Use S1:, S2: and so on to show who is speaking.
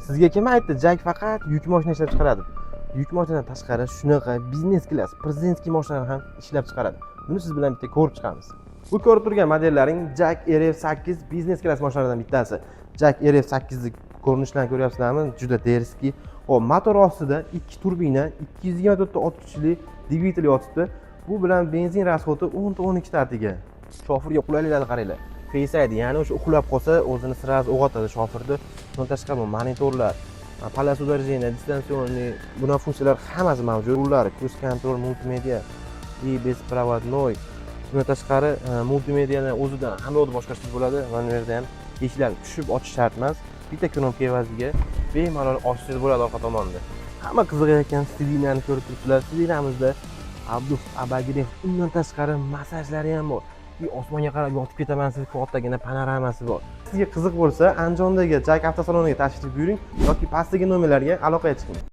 S1: Sizga kim aytdi Jak faqat yuk mashina ishlab chiqaradi? Yuk mashinadan tashqari shunaqa biznes klass, prezidentskiy mashinalar ham ishlab chiqaradi. Buni siz bilan bitta ko'rib chiqamiz. Bu ko'rib turgan modellaring Jak RF8 biznes klass mashinalardan bittasi. Jak RF8 ni ko'rinishlarini ko'ryapsizlarmi? Juda derski. Hop, motor ostida 2 turbina, 224 ta ot kuchli dvigatel yotibdi. Bu bilan benzin rasxodi 10 ta 12 ta atiga. Shofirga qulayliklarni qaranglar. Face ID, ya'ni o'sha uxlab qolsa o'zini sraz o'g'otadi shofirni. Bundan tashqari monitorlar, polosу движения, дистанционный, buna funksiyalar hammasi mavjud. Ular cruise control, multimedia и беспроводной. Bundan tashqari multimediani o'zidan hamrohda boshqarish bo'ladi. Mana bu yerda ham eshiklar tushib ochish shart emas. Bitta knopka evaziga bemalol ochsangiz bo'ladi orqa tomonda. Hamma qiziqayotgan Sidinani ko'rib turibsizlar. Sidinamizda Abdus Abagirov, undan tashqari massajlari ham bor. Osmonga qarab yotib ketaman, siz kattagina panoramasi bor. Sizga qiziq bo'lsa, Andijondagi Jak avtosaloniga tashrif buyuring yoki pastdagi nomerlarga aloqaga chiqing.